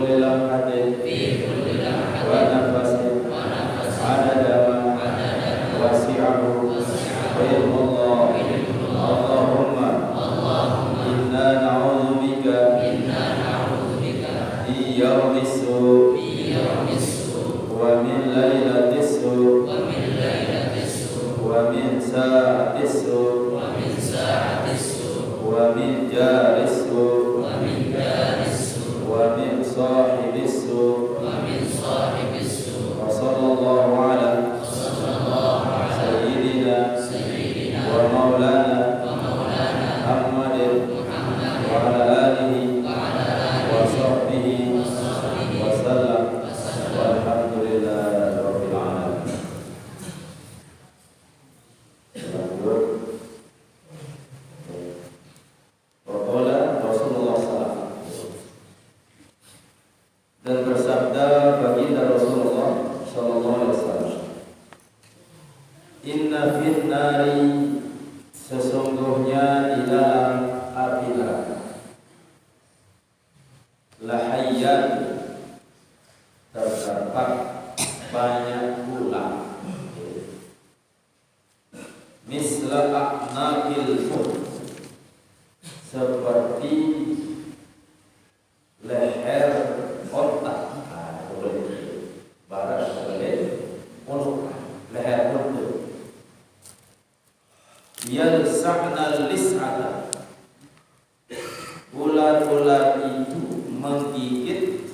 kulli lamhatin wa nafasin adada ma wasi'ahu ilmullah. Allahumma inna na'udzu bika min yawmis su' wa min lailatis su' wa min sa'atis su' wa min jaris su' wa min sahibis su' wa sallallahu ala sayyidina wa maulana Muhammadin wa ala alihi wa sahbihi wa sallam walhamdulillahi rabbil alamin. Dan bersabda baginda Rasulullah sallallahu alaihi wasallam, inna fin nari, sesungguhnya di dalam api neraka, lahayyan, terdapat banyak ular, misla a'naqil fur, seperti leher otak, barat boleh unuk, leher unuk. Yalsa'na lis'ata, ular-ular itu menggigit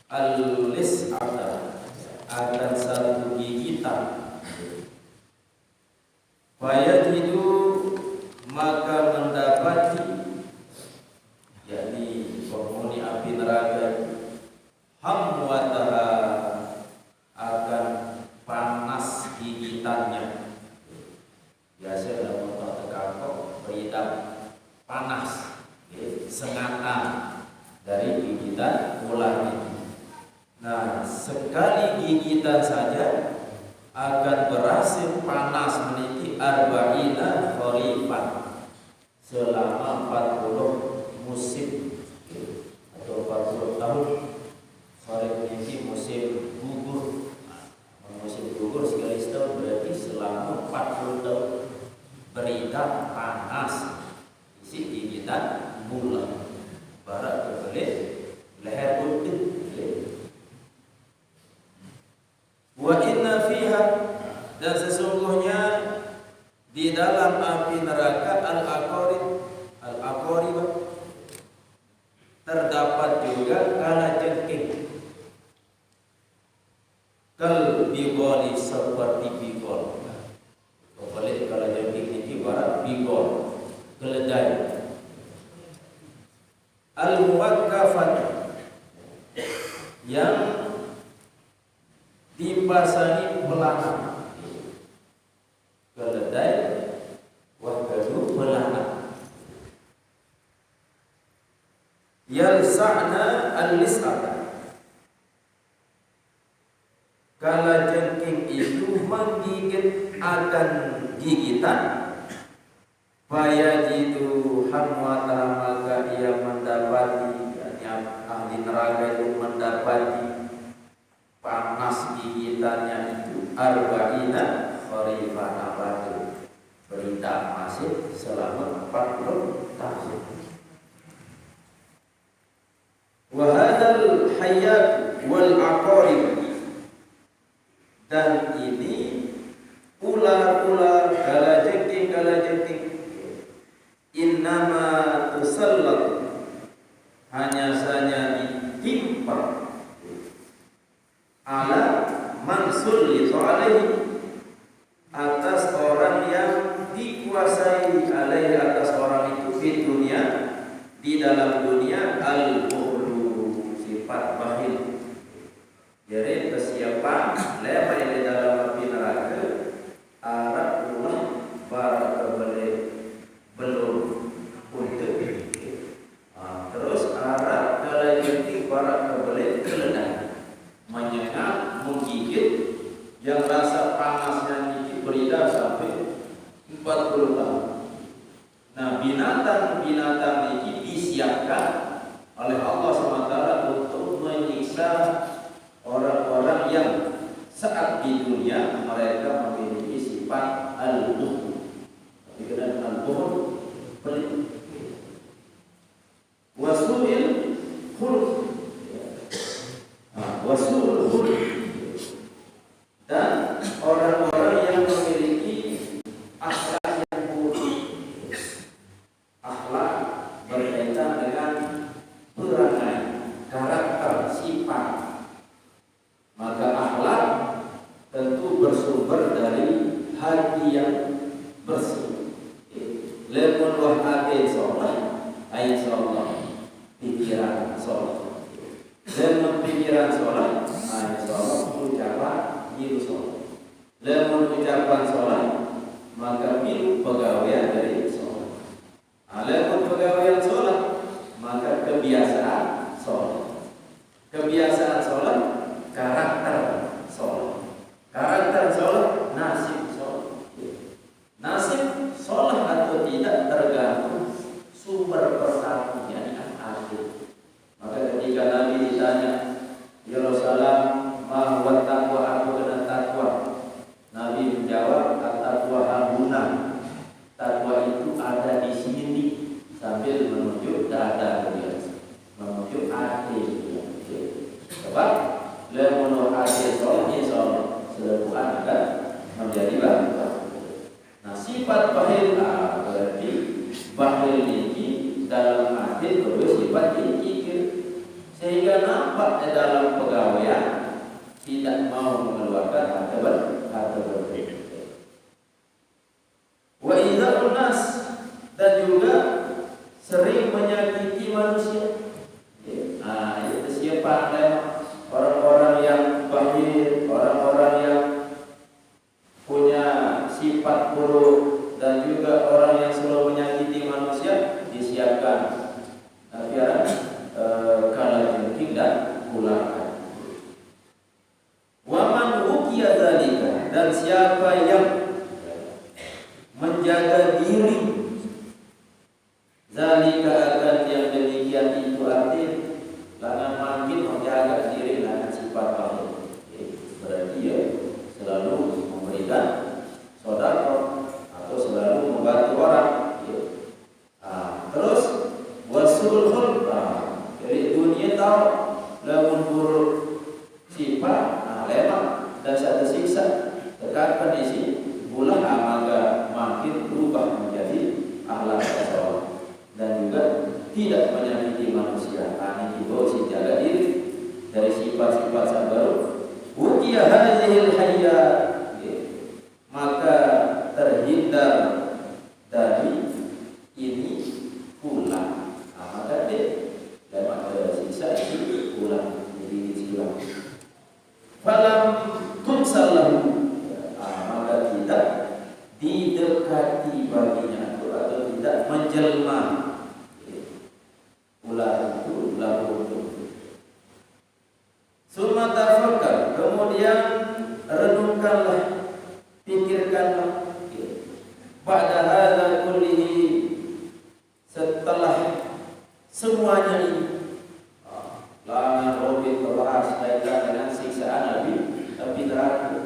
al-lis'ata, akan satu gigitan. Fayajidu, maka mendapati, yakni penghuni api neraka, hamwataha, akan panas gigitannya. Biasa dalam otak tekakok beridam panas, sengatan dari gigitan ular ini. Nah, sekali gigitan saja akan berhasil panas meniti arba'ina kharifan, selama 40 musim atau 40 tahun. Kharif ini musim gugur. Musim gugur sekali setahun, berarti selama 40 tahun beridam panas isi gigitan ular. Barat terbelit, leher putih. Wa inna fiha, dan sesungguhnya di dalam api neraka al-aqarib, terdapat juga kalajengking, kal bigoli, seperti bigol. Kembali kalajengking ini ibarat bigol, keledai. Al-muwakkafat, yang dipasangi pelana. Keledai wakadu pelana. Yalsa'na al-lis'ata, kalajengking itu menggigit akan gigitan. Fayajidu hamwata, maka ia mendapati, ahli neraka itu mendapati panas gigitannya itu arba'ina kharifan, abadu, beridam masih selama 40 tahun. Wa hadzal hayyat wal aqarib, dan ini ular-ular kalajengking innama tusallat, hanya saja ditimpa ala man sullita alaihi, atas orang yang dikuasai alaihi, atas orang itu di dunia, di dalam dunia, al-bukhlu, sifat bakhil. Jadi kesiapan lepas di dalam api neraka, Arab ulah barat terbalik belum untuk. Terus Arab kalau jadi barat terbalik keledai, menyengat, menggigit, yang rasa Lamun pikiran sholat, insyaallah ucapan biru sholat. Lamun ucapan sholat, maka biru pegawaian dari sholat. Lamun pegawaian sholat, maka kebiasaan sholat. Kebiasaan sholat, karakter sholat. Karakter sholat, nasib sholat. Nasib sholat atau tidak tergantung sumber pertanyaan yang akhir. Maka ketika Nabi ditanya, ya Rasulullah, ma huwa taqwa, apa benar takwa? Nabi menjawab, at-taqwa hahuna. Takwa itu ada di sini, sambil menunjuk dada beliau, menunjuk akhir beliau. Sebab lamun akhir sholat, insyaallah seluruhan akan menjadi bahan. Nah, sifat bakhil berarti bakhil ini dalam arti bersifat dikikir, sehingga nampak dalam pegawaian tidak mau mengeluarkan harta berharga. Wa idza'un nas, dan juga sering menyakiti manusia. Itu siapa orang-orang yang bakhil, orang-orang yang punya sifat buruk, dan juga orang yang selalu menyakiti manusia, disiapkan biar kalajengking dan ulangan. Waman ukiya dzalika, dan siapa yang menjaga diri zalika akan yang demikian itu artinya langan makin menjaga diri langan sifat baik. Berarti dia selalu memberikan sedekah atau selalu membantu orang. Terus wasul khulq, jadi dunia tahu lamun buruk sifat, lemah dan satu siksa tekan kondisi bulan maka makin berubah menjadi akhlak soleh dan juga tidak menyakiti manusia. Ini dibawa si jaga diri dari sifat-sifat sabar. Ukiya hadhil hayya, maka terhindar dari ini pula. Maka dia dapat sisa ini pula jadi silang. Falam tunsalahu, maka tidak didekati baginya atau tidak menjelma ulah itu lahu itu. Summa tafakkar, kemudian renungkanlah, pikirkanlah. Pada hadza kullihi, setelah semuanya ini, langan robin terbahas kaitan dengan siksaan Nabi neraka,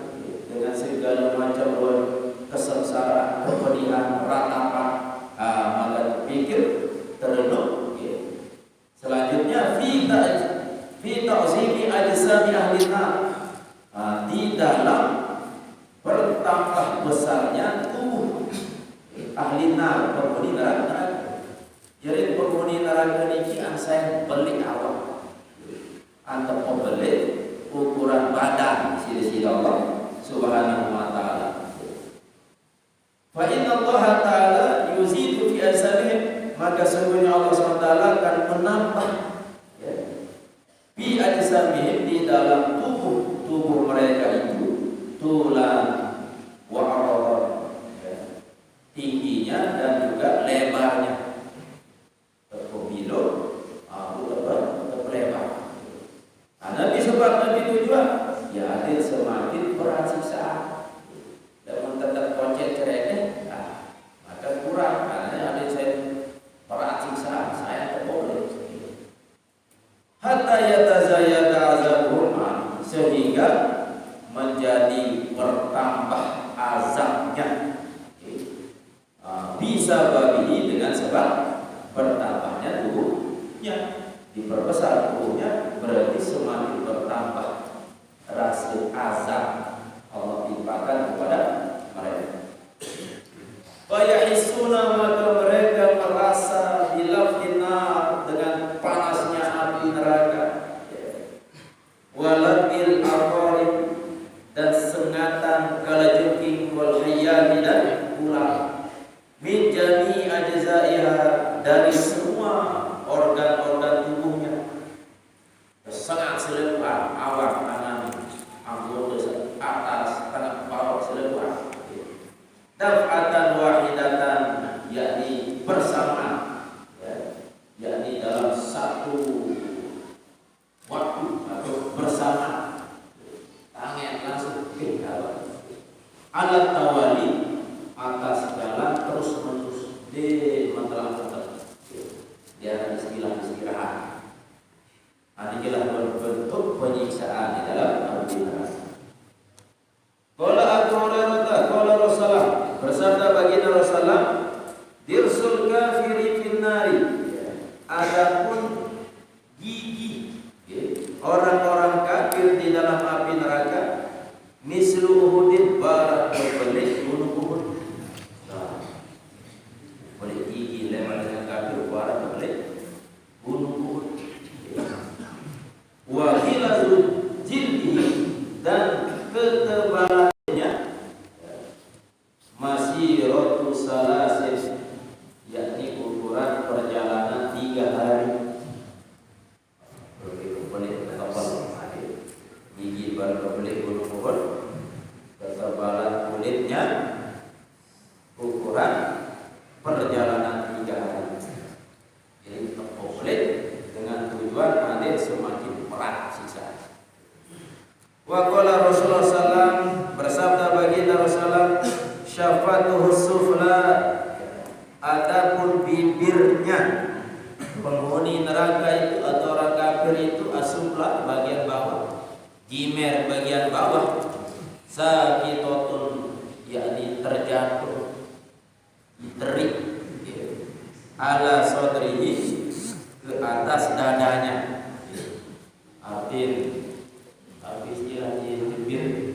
dengan segala macam kesengsaraan, kepedihan, ratapan, maka pikir, terenung. Selanjutnya fi ta'zimi ajsami ahli nar, di dalam bertambah besarnya tubuh ahli nar, penghuni neraka. Jadi penghuni neraka ini saya beli awak atau membeli ukuran badan sisi Allah Subhanahu wa taala. Fa inna Allah taala yuzidu fi ajsamihim, maka sesungguhnya Allah SWT akan menambah fi ajsamihim, di dalam tubuh mereka itu, tulang wa arad, tingginya dan juga lebarnya. Terpemilu terlebar. Nabi sebab Nabi tujuan ya adil semakin berat siksaan. Dan tetap kocet cereknya, maka kurang. Karena adil saya berat siksaan, saya tak boleh. Hatta yatazayyada azabuhum, sehingga menjadi bertambah azabnya. Bisa bagi dengan sebab bertambahnya tubuhnya, diperbesar tubuhnya, berarti semakin bertambah rasa azab Allah timpakan kepada mereka. Fayahisuna, maka mereka merasa bilafina, dengan panasnya api neraka, walatil aqarib, dan sengatan kalajengking, wal hayyati, dan ular, min jami ajzaiha, dari semua organ-organ tubuhnya. Sangat alat tawali atas jalan terus menerus di matelang dia istilah istirahat. Inilah bentuk penyiksaan di dalam api neraka. Qala Abu Hurairah qala Rasulullah bersabda baginda Rasulullah dirsul kafiri finnari, adapun gigi orang-orang kafir di dalam api neraka mislu Uhudin barat berbelit gunung Uhud. Nah, boleh gigi lemah dengan kafir barat berbelit gunung Uhud. Wa hilazul jildi dan ketebalannya masih rotu salasin, yakni ukuran perjalanan 3 hari. Begitu boleh tebal gigi baru boleh gunung Uhud, ketebalan kulitnya ukuran perjalanan 3 hari. Jadi boleh dengan tujuan nanti semakin berat siksa. Wa qala Rasulullah sallam bersabda baginda Rasulullah syafatuhu sufla, adapun bibirnya penghuni neraka itu atau orang kafir itu asufla bagian bawah, jimer bagian bawah, sakitotun yakni terjatuh, terik ala sodrihi ke atas dadanya. Artin habis dia bibir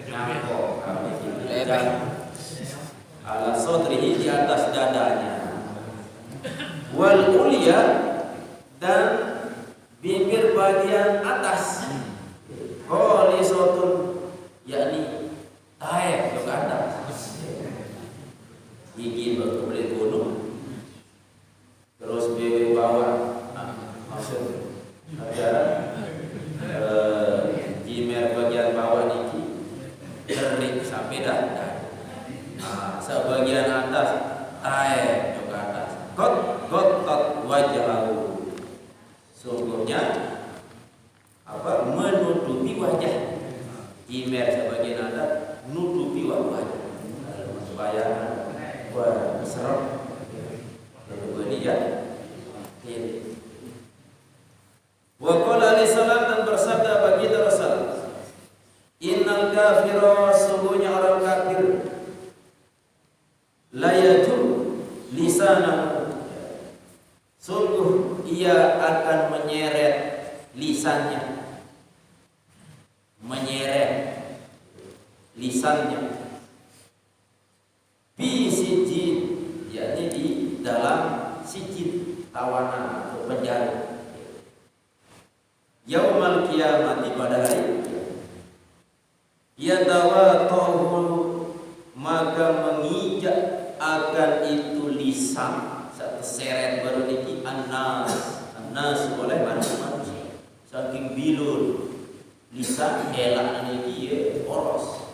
nyangkok ala sodrihi di atas dadanya. Wal ulia dan bibir bagian atas kholisotun yakni taek ke atas, gigi berkulit gunung, terus bibir bawah maksud ada jimer bagian bawah niki terik sampai dada. Sebagian atas taek ke atas. Got wajahu, sungguhnya menutupi wajah. Jimer sebagian atas nutupi wajah supaya serem. Begini ya. Ini. Wa qala alaihi salam dan bersabda baginda Rasul, innal kafira, sungguhnya orang kafir, la yajur lisanahu, sungguh ia akan menyeret lisannya, fi sijin, yakni di dalam sijin, tawanan atau penjara. Yaumal kiamati, pada hari yatawatahu, maka mengijak akan itu lisan satu seret baru niki annas oleh manusia saking bilul lisan elak niki poros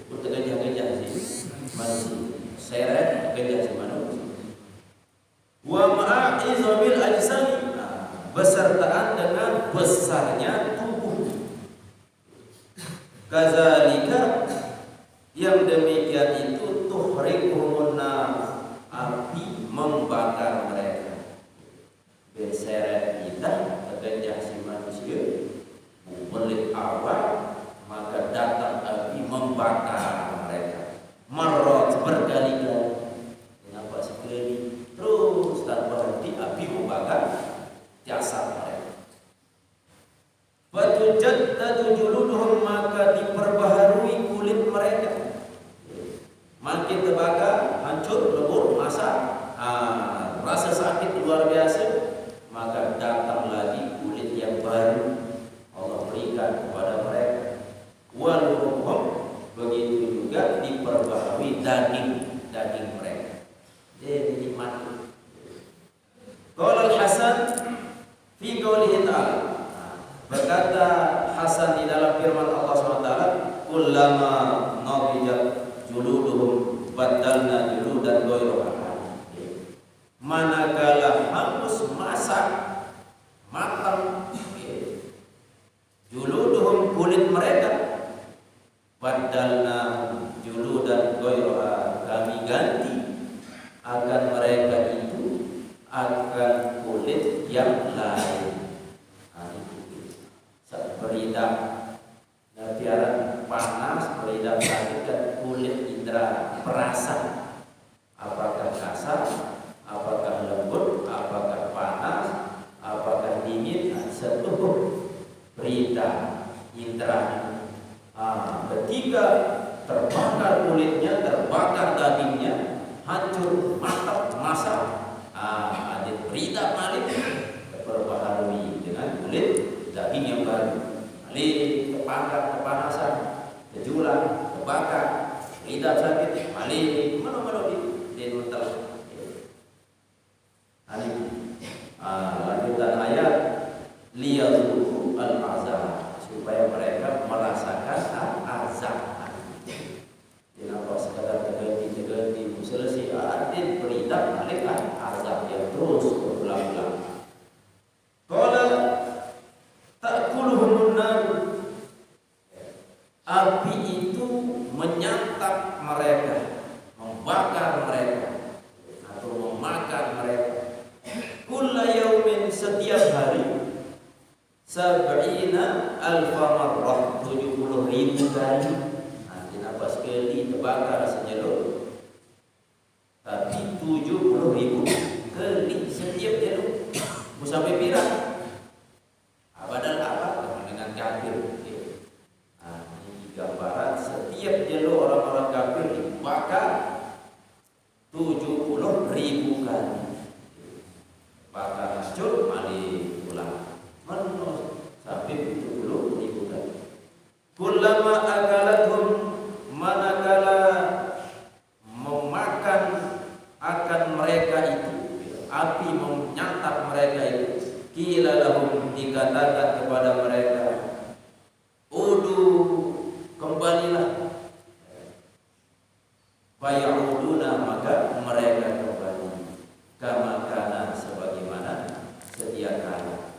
untuk gajah-gajah sih manusia seret gajah sih manusia. Wa ma'izobil ajsami, besertaan dengan besarnya tubuh. Kazalika, yang demikian itu tuhriqumun nar, api membakar mereka. Berseret kita tergajah si manusia belit awal, maka datang api membakar mereka. Marot berkali-kali. Kenapa sekali? Terus tanpa henti api membakar jasad mereka. Fatujaddadu juluduhum, maka diperbaharui kulit mereka. Makin terbakar, hancur, lebur, masak, rasa sakit luar biasa, maka datang lagi kulit yang baru Allah berikan kepada mereka. Waluhum, begitu juga diperbaharui daging mereka. Jadi nikmat. Qala Al-Hasan fi qoulihi ta'ala, berkata Hasan di dalam firman Allah SWT, kullama nadijat juluduhum badalna juludan ghayraha, manakala hangus masak matang juluduhum kulit mereka, dengan kulit yang lain. Beridam, biaran panas, beridam sakit dan kulit indera perasa. Apakah kasar, apakah lembut, apakah panas, apakah dingin, sentuh beridam indera. Ketika terbakar kulitnya, terbakar dagingnya, hancur, matang, masak, ada beridam balik, terperbaharui dengan kulit daging yang baru. Balik kepangkat, kepanasan, kejulang, kebakar, beridam sakit, balik mana-mana di hotel. Lanjutan ayat liyadzuqu al-azab, supaya mereka merasakan azab. Kenapa sekadar terganti selesai adil beridam balik azab yang terus berulang-ulang. Qala ta'kuluhumun nar, api itu menyantap mereka, membakar mereka atau memakan mereka. Kulla yaumin, setiap hari, sab'ina alfa marrah, 70.000 kali. Kenapa sekali terbakar senyelur, tapi 70.000 kali setiap jalur. Sampai pirang padahal apa dengan kafir. Ini gambaran setiap jalur orang-orang kafir dibakar 70.000 kali. Bakar hancur balik pulang sampai 70.000 kali. Kullama akalathum, manakala memakan akan mereka itu, api menyantap mereka itu, qila lahum, dikatakan kepada mereka, udu, kembalilah. Faya'uduna, maka mereka kembali, kama kana, sebagaimana sedia kala.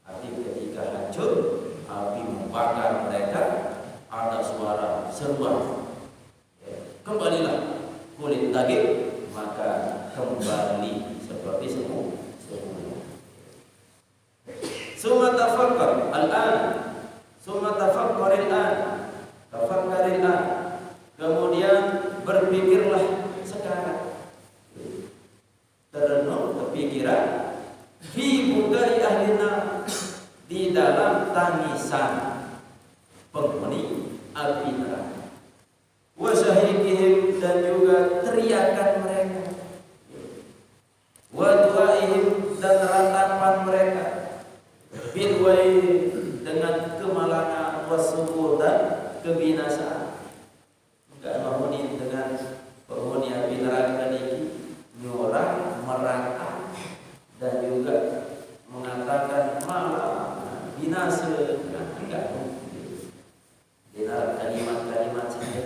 Arti ketika hancur api membakar mereka, ada suara seruan, kembalilah kulit daging, maka kembali seperti semula. Summa tafakkar al-an, summa tafakkar al-an, tafakkar al-an, kemudian berpikirlah sekarang, terenung kepikiran, fi bukai ahlina, di dalam tangisan penghuni api neraka, wa syahidihim, dan juga teriakan mereka, wa du'aihim, dan ratapan mereka, bil wail, dengan kemalangan, wasubur, dan kebinasaan. Enggak menghuni dengan penghuni api neraka ini nyorang, merata, dan juga mengatakan malah binasa. Enggak, dengan kalimat-kalimat saja.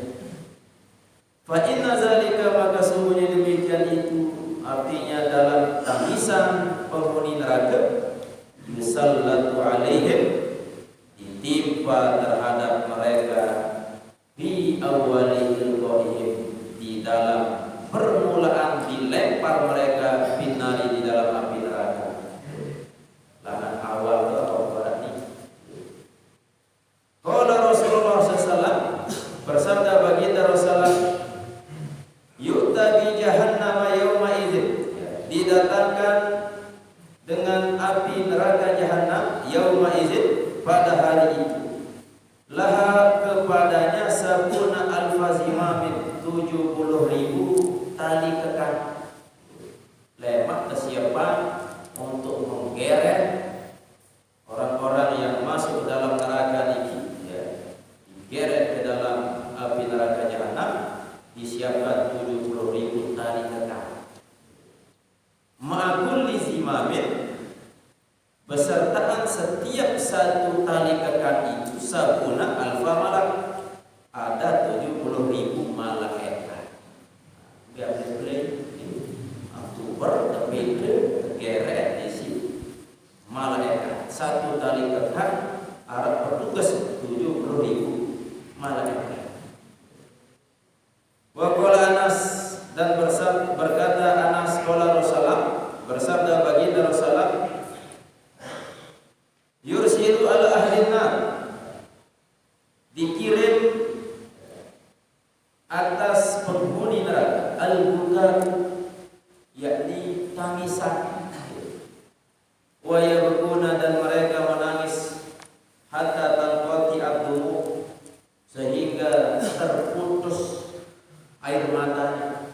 Fa inna zalika, maka sungguhnya demikian itu, artinya dalam tangisan penghuni neraka, yusallatu alaihim, ditimpa terhadap mereka, bi awwalil qawihim, di dalam permulaan dilempar mereka, binari, di dalam api neraka. Lahan awal atau berarti. Qala Rasulullah SAW, bersabda baginda Rasulullah, yu'ta bi jahannama yawma idzin, didatangkan dengan api neraka jahannam, yauma idzin, pada hari itu, laha, kepadanya, sabuna alfa zimamin, 70.000 tali kekang, lemak kesiapan untuk menggeret orang-orang yang masuk ke dalam neraka ini, digeret ke dalam api neraka jahannam, disiapkan 70.000 tali kekang. Ma'kulli zimamin, besertaan setiap satu tali kekang itu, sabuna alfa malak, ada 70.000 malaikat. Biar boleh Oktober tapi tergeret di sini malaikat. Satu tali kekang Arab petugas 70.000 malaikat. Wa qala Anas, dan berkata Anas, qala Rasulullah, bersabda baginda Rasulullah, yabkuna dan mereka menangis hatta tanqati abdumu sehingga terputus air matanya.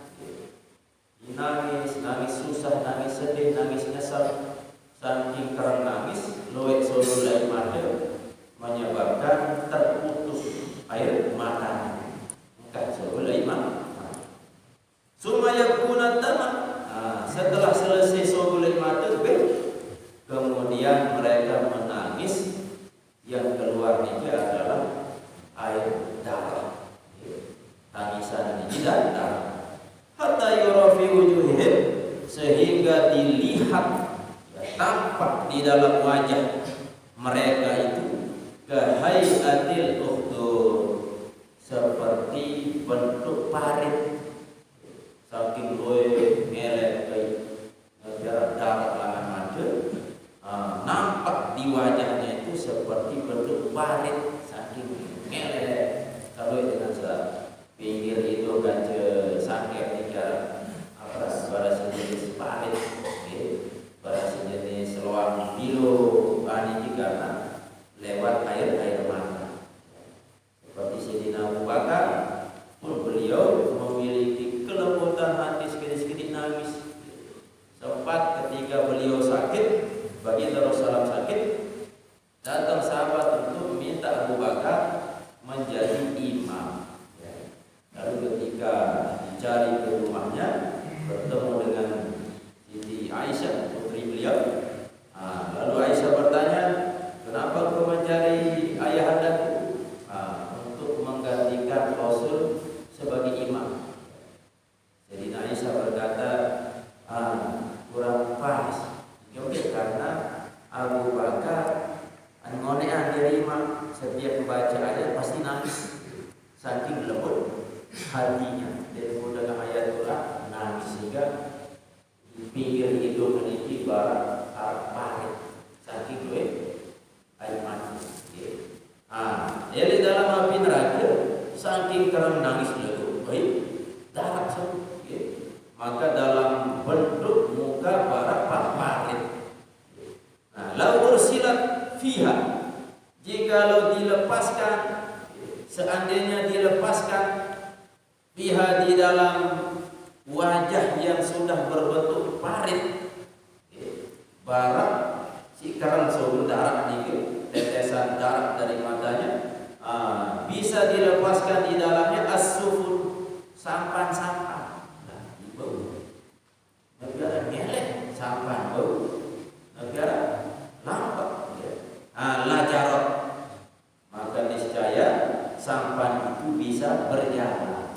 Nangis, nangis susah, nangis sedih, nangis nyesal. Saking kerang nangis, loek sodul air mata menyebabkan terputus air matanya. Bukan sodul air mata. Sumaya kuna taman. Setelah selesai sodul air mata, kemudian mereka menangis. Yang keluar ini adalah air darah. Tangisan ini darah. Hatta yura fi wujuhihim sehingga dilihat tampak di dalam wajah mereka itu kahaiatil ukhdur seperti bentuk parit saking loe ngelek darah langan mata nampak di wajahnya itu seperti bentuk parit saking ngelek. Kalau dengan pinggir itu kan sakit atas pada sejenis parit, pada sejenis seloang bilu, ini karena lewat air mata. Seperti Sayyidina Abu Bakar pun beliau memiliki kelembutan hati sedikit-sedikit nangis. Sempat ketika beliau sakit, bagi Rasulullah sakit, datang sahabat untuk minta Abu Bakar menjadi imam. Lalu ketika dicari ke rumahnya, bertemu dengan Siti Aisyah, putri beliau. Lalu Aisyah bertanya, kenapa kau mencari ayahandaku untuk menggantikan Rasul sebagai imam? Jadi Aisyah berkata, kurang pas. Karena Abu Bakar ngonean dari imam, setiap membaca ayat pasti nangis, saking lembut hatinya. Dan dengan ayatullah nangis sehingga di pinggir hidung meniti barat parit saking gue air mata. Jadi dalam api neraka saking kerang nangis itu baik darah semua. Maka dalam bentuk muka barat parit. Lau ursilat fiha, jikalau dilepaskan, seandainya dilepaskan fiha di dalam wajah yang sudah berbentuk parit, barat si kerang sumber darah ini, tetesan darah dari matanya, bisa dilepaskan di dalamnya as-sufur, sampan-sampan. Bau negara ngelek, sampan bau negara lambat, lajarot, maka niscaya sampan itu bisa berjalan.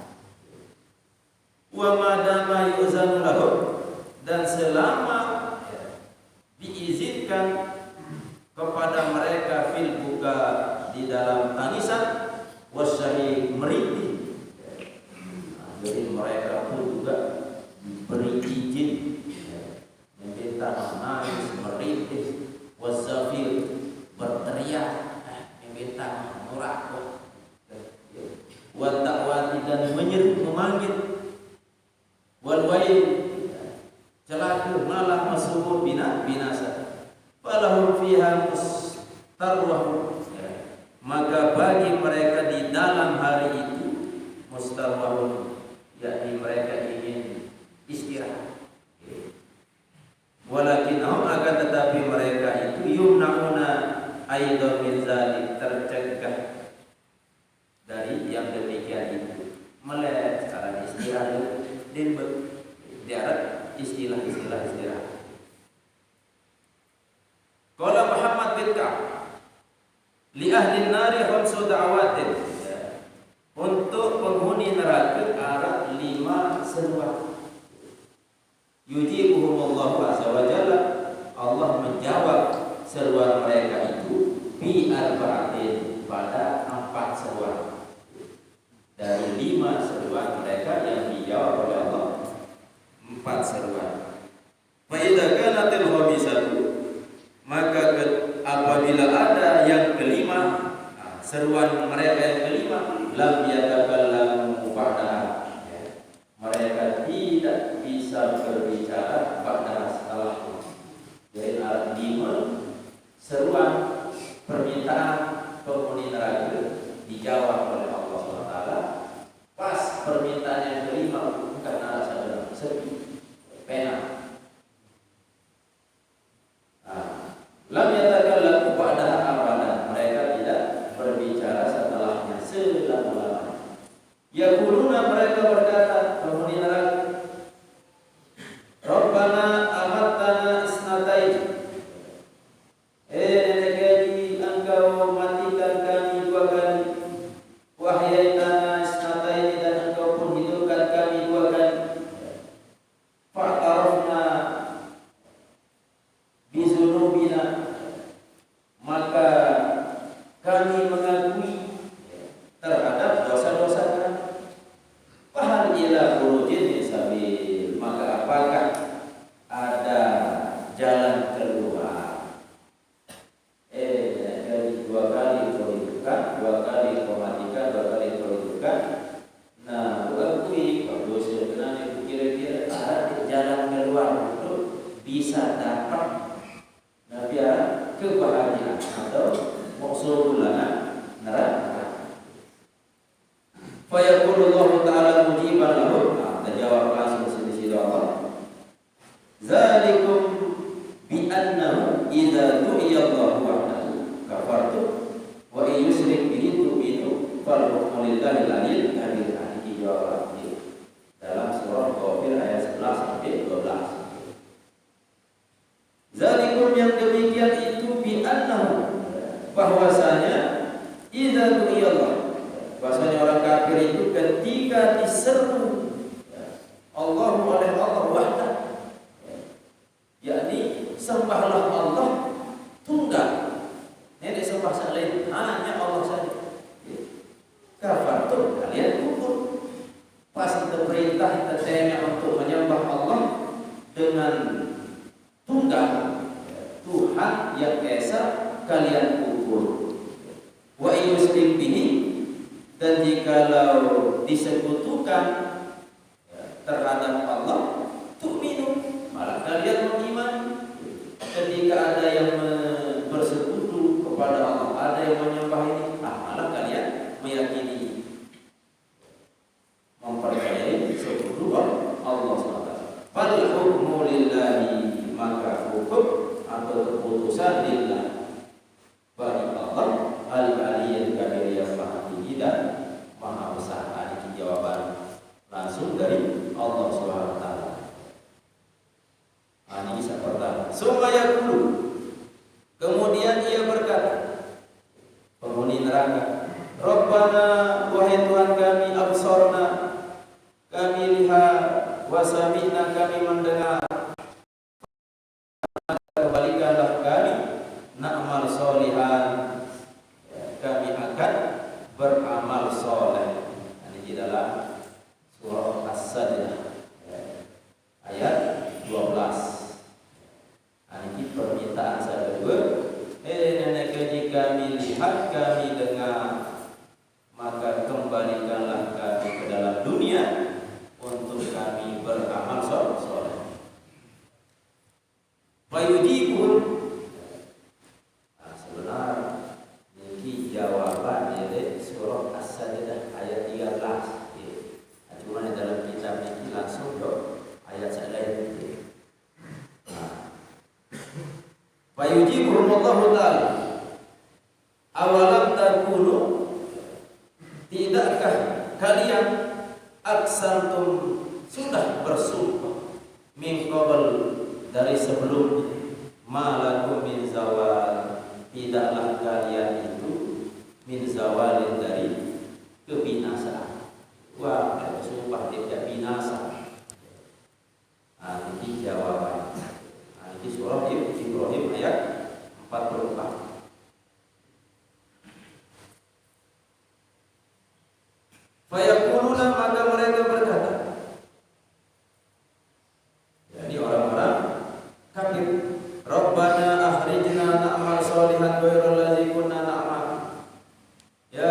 Wa madama yuzanu lahu, dan selama diizinkan kepada mereka fil buka di dalam tangisan wasyahi merintih. Jadi mereka pun juga diberi izin meminta menangis, merintih, wasafir berteriak, meminta murakot, watakwati dan menyeru memanggil, walwail celaka malah masubur binasa, falahum fiha mustarwahun, maka bagi mereka di dalam hari itu mustarwahun, yakni mereka ingin istirahat. Walakinahum, akan tetapi mereka itu yumnauna aidan min zalik, tercegah dari yang demikian itu, melek secara istirahat dan diarat istilah-istilah istirahat. Qala Muhammad bin Ka'ab li ahli nari khamsu da'awatin, untuk penghuni neraka ada 5 seruan. Yujibuhumullahu azza wa jalla, Allah menjawab seruan mereka itu bi arba'atin, pada 4 seruan. Dari 5 seruan mereka yang dijawab oleh Allah, 4 seruan. Fa idza kanatil khamisatu, maka apabila ada yang kelima, seruan mereka yang kelima, lam yatakallamu ba'da, mereka tidak bisa berbicara pada setelah. Jadi terima seruan permintaan penghuni neraka, dijawab oleh Allah SWT. Pas permintaan yang terima karena rasa benar sepi, pena. Lam yatakallamu ba'daha abadan, mereka tidak berbicara setelahnya selama-lamanya. Yaquluna, mereka berkata, penghuni neraka, Rabbana amattana isnatain, nenek gaji, engkau matikan kami 2 kali, wahyaitana isnatain, dan engkau pun hidupkan kami 2 kali, fa'tarafna bizunubina, maka kami mengakui terhadap dosa-dosa kami. Fahal ila khurujin sabil, maka apakah ada jalan keluar? Dari 2 kali kau hidupkan, 2 kali kau matikan, 2 kali kau hidupkan. Nah, akui kalau dosa kena itu kira-kira ada jalan keluar untuk bisa dapat biar kebahagiaan atau maksudul lana neraka. Fa yaqulu Allah Ta'ala mujiban lahu, terjawab langsung sisi Allah. Zalikum bi annahu idza du'iya Allah wahdahu kafartu wa in yusyrik bihi tu'minu fal hukmu lillahi al-'aliyyil kabir. Ini jawab dalam surah Ghafir ayat 11 sampai 12. Zalikum, yang demikian itu, bi annahu, bahwasanya idza du'iyallah, bahwasanya orang kafir itu ketika diseru Allah oleh Allah wahdah, yakni sembahlah Allah tunggal, nenek sembah selain hanya Allah saja. Kafartum, kalian kufur. Pas kita perintah, kita tanya untuk menyembah Allah dengan tunggal Tuhan yang esa, kalian kufur. Wa yusyrik bihi, dan jikalau disekutukan terhadap Allah, tu'minu, malah kalian beriman. Ketika ada yang bersekutu kepada Allah, ada yang menyembah ini, malah kalian meyakini, mempercayai sekutu Allah SWT. Fal hukmu lillahi, maka hukum atau keputusan lillah, bagi Allah al-'aliyyil kabir, yang maha tinggi dan maha besar. Ini jawaban langsung dari Allah SWT. Ini kisah pertama. Summa yaqulu, kemudian ia berkata, penghuni neraka, Rabbana, wahai Tuhan kami, absarna, kami lihat, wa sami'na, kami mendengar, kembalikanlah kami, na'mal sholihan, kami akan beramal soleh. Ini di dalam surah As-Sajdah ayat 12. Ini permintaan saya kedua. Nenek gaji kami lihat, kami dengar, maka kembalikanlah kami ke dalam dunia untuk kami beramal soleh. Fayujibun, sebenarnya ini jawaban dari surah As-Sajdah ayat 13. Cuma dalam kitab ini langsung ayat lain. Fayujibun Allah Ta'ala, awalam takunu, tidakkah kalian aksantum, sudah bersumpah, min qabl, dari sebelumnya, malakum min zawal, tidaklah kalian itu min zawalin, dari kebinasaan. Wah, sumpah tidak binasa. Ini jawaban. Ini surah Ibrahim ayat 44. Fayaquluna, maka mereka berkata, jadi orang-orang kafir, Rabbana akhrijna na'mal sholihan ghairal ladzi kunna na'mal. Ya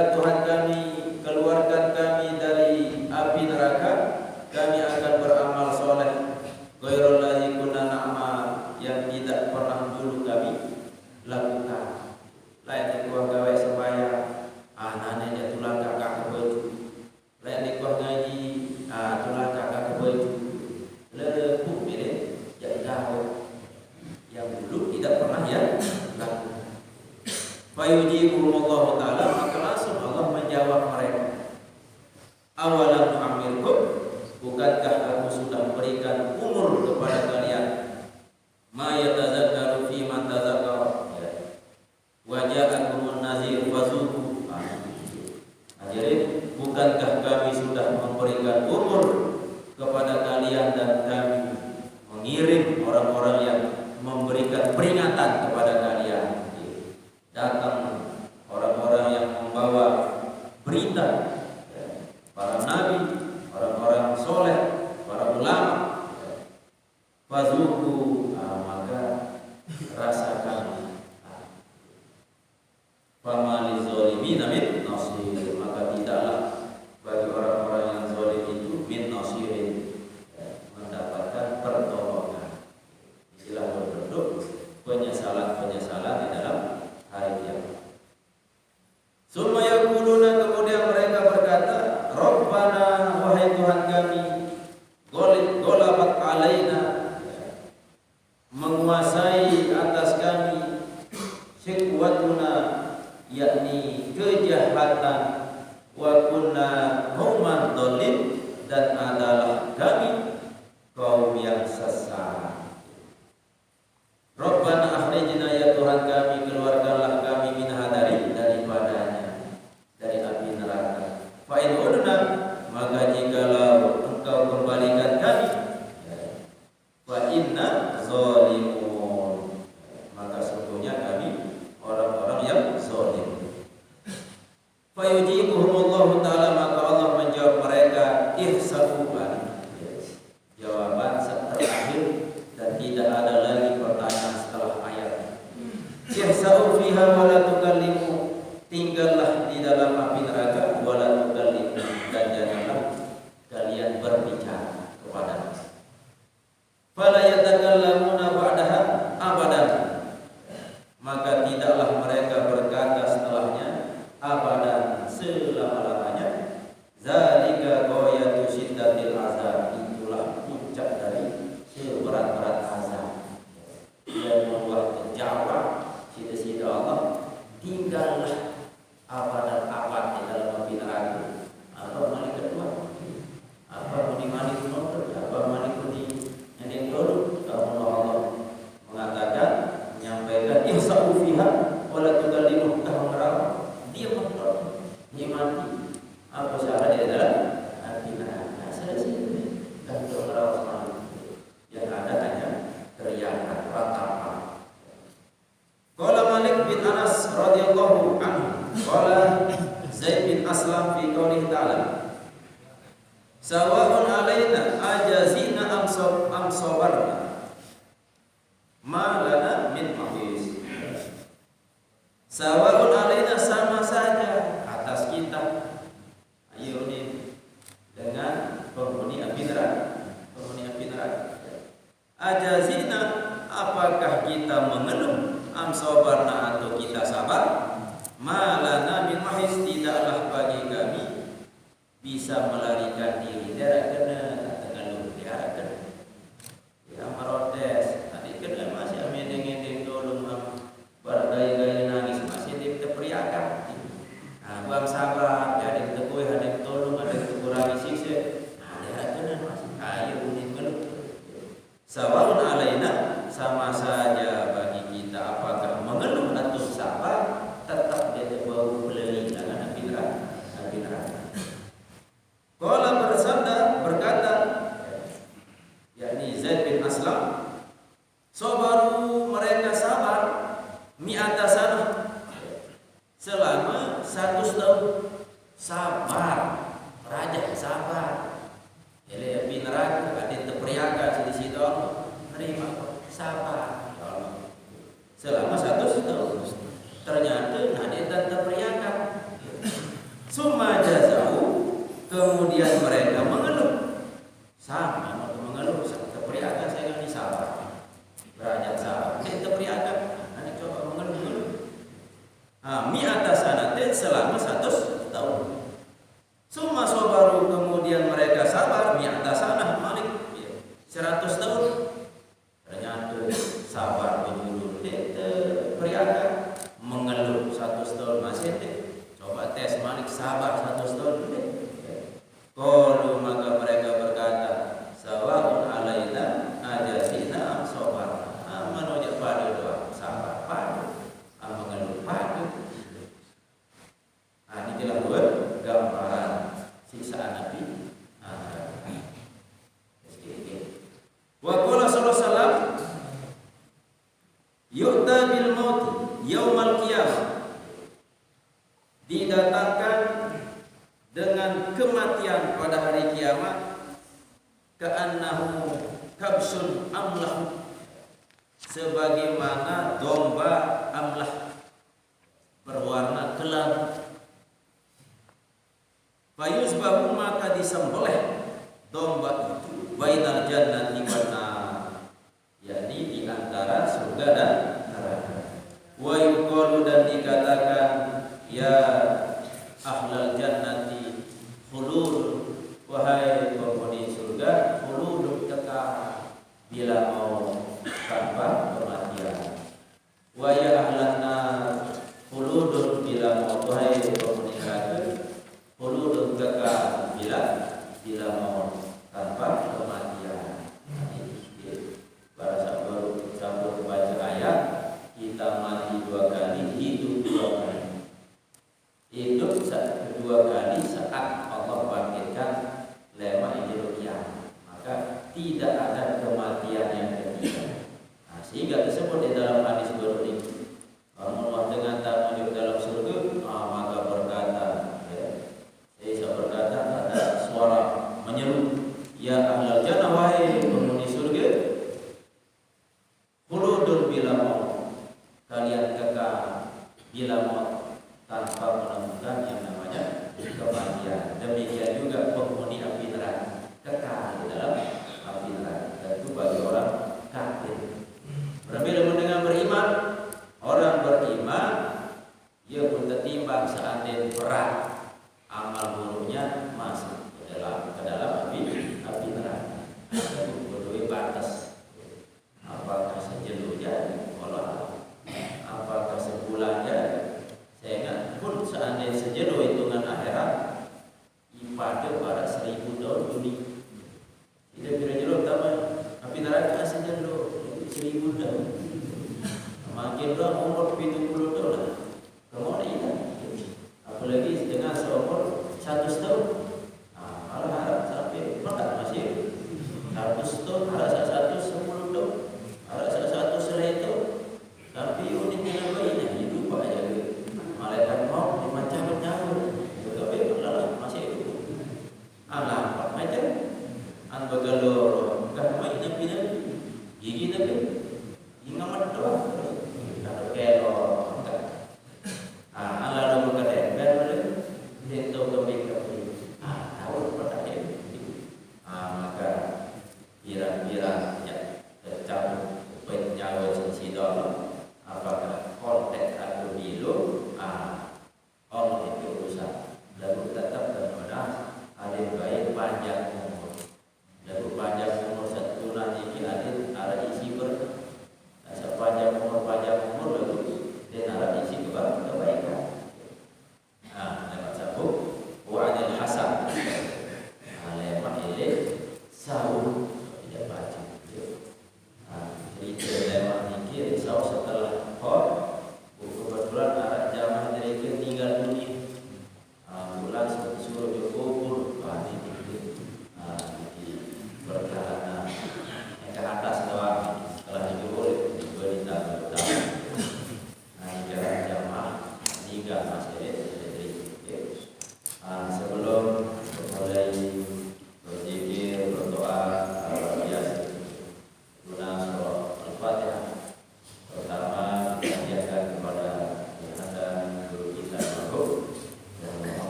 tidak pernah ya lakukan. Fayujibuhumullahu ta'ala, maka langsung Allah menjawab mereka, awalam nu'ammirkum, bukankah aku sudah memberikan umur kepada kalian, ma yatazakkaru fi man tazakkara, wa ja'akumun nazir fazuqu. Jadi bukankah kami sudah memberikan umur kepada kalian dan kami mengirim orang-orang yang memberikan peringatan kepada kalian. Datang orang-orang yang membawa berita, para nabi, orang-orang soleh, para ulama. Fazuku, maka rasakan. Famali zolimin min nasir, maka tidaklah bagi orang-orang yang zolim itu min nasirin, mendapatkan pertolongan. Istilah berbentuk penyesalan-penyesalan di dalam hari kiamat. Summa yaquluna, kemudian mereka berkata, Rabbana, wahai Tuhan kami, golabat alaina, menguasai atas kami, syikwatuna, yakni kejahatan, wa kunna qauman dhalim, dan adalah kami kaum yang sesat. Rabbana akhrijna, ya Tuhan kami, keluarkanlah kami minha, daripadanya, dari api neraka. Fa in udna, maka jikalau engkau kembalikan kami, fa inna zalimun, maka sesungguhnya kami orang-orang yang zalim. Fa yujibuhumullahu ta'ala, maka Allah menjawab mereka, ihsabuban, jawaban terakhir, dan tidak ada lagi pertanyaan setelah ayat. Ihsa'u fiha wa la tukallimu, tinggallah di dalam api neraka, wa la tukallimu, dan janganlah kalian berbicara kepada. Fala yatakallamuna ba'daha abadan, maka tidaklah mereka berkata setelahnya abadan, selama-lamanya. Zalika ghayatu syiddatil azab, itulah puncak dari seberat-berat azab. Dia membuat terjawab cita-cita Allah, tinggallah abadan abad di dalam api neraka. Apa mani kedua? Apa mani penonton? Apa mani yang dulu? Allah mengatakan, menyampaikan ihsa'u fiha wa la tukallimu, dia menonton, dia mati. Apa syarat dia dalam api neraka? Selesai. Dan orang yang ada hanya teriakan, ratapan. Qala Malik bin Anas radhiyallahu anhu, qala Zaid bin Aslam fi qoulihi ta'ala, sawa'un alaina ajazina am sabarna, ma lana min mahis. Sawa'un alaina, sama saja atas kita, ayo ini dengan penghuni api neraka, penghuni api neraka. Ajazina, apakah kita mengeluh, am sabarna, atau kita sabar, malana min mahis, tidaklah bagi kami bisa melarikan diri. Dia kena mengeluh, dia kena ya marotes, tadi kena masih amedeng-edeng tolong bergaya-gaya nangis, masih dia teriakan. Buang sabar, ada yang tekui, ada yang tolong, ada yang kurangi siksa. Dia kena masih ayo ini mengeluh. Sawa'un alaina, sama saja bagi kita, apakah mengeluh atau sabar, tetap dia terbawa beli dengan api neraka. Qala berkata, yakni Zaid bin Aslam, sabaru, mereka sabar, mi'ata sanah, selama 100 tahun. Sabar, raja sabar. Jadi api neraka, ada terperiakan di situ, terima, sabar, ya Allah. Selama 100 tahun. Ternyata ada terperiakan. Summa jazau, kemudian mereka mengeluh. Sama mengeluh, terperiakan, saya ini sabar. Raja sabar, dia terperiakan. Nanti coba mengeluh. Mi'ata sanatin, selama 100 tahun. Summa sobaru, kemudian mereka sabar, mi'ata sanah, Malik 100 tahun. Ternyata sabar menjulur, bil maut yaumal qiyamah, didatangkan dengan kematian pada hari kiamat, ka'annahu kabsun amlah, sebagaimana domba amlah berwarna kelabu. Fayuzbahu, maka disembelih domba itu bainal jannati wan nar, yakni di antara surga dan neraka. Wa yuqalu, dan dikatakan, ya ahlal jannati khulud, wahai penghuni surga, khulud, kekal bila mau tanpa kematian. Wa ya ahlan nar khulud, bila mau, wahai penghuni neraka, khulud, kekal bila mau tanpa kematian. Para sahabat sambut baca ayat, kita mati 2 kali, hidup 2 kali. Hidup kedua kali saat Allah bangkitkan lema idul qiyamah, maka tidak ada kematian yang ketiga. Nah, sehingga disebut di dalam hadis baru ini, Allah dengan tak masuk dalam surga, maka berkata, Isa berkata, ada suara menyeru, ya ahlal jannah, wahai penghuni surga, khuludun bila maut, kalian kekal bila maut, tanpa menemukan yang namanya kematian. Demikian juga penghuni api neraka, kekal di dalam api neraka. Tentu bagi orang kafir. Berbeda dengan beriman. Orang beriman, ia pun tertimbang seandainya berat, amal buruknya masuk ke dalam api neraka. Berdua batas. Apakah sejenuh jadi, apakah sebulan jadi? Saya ingat pun seandainya sejenuh hitungan akhirat, ibadah pada 1000 tahun dunia. Tidak kira-kira tambah api neraka sejenuh 1000 tahun. Makin umur 70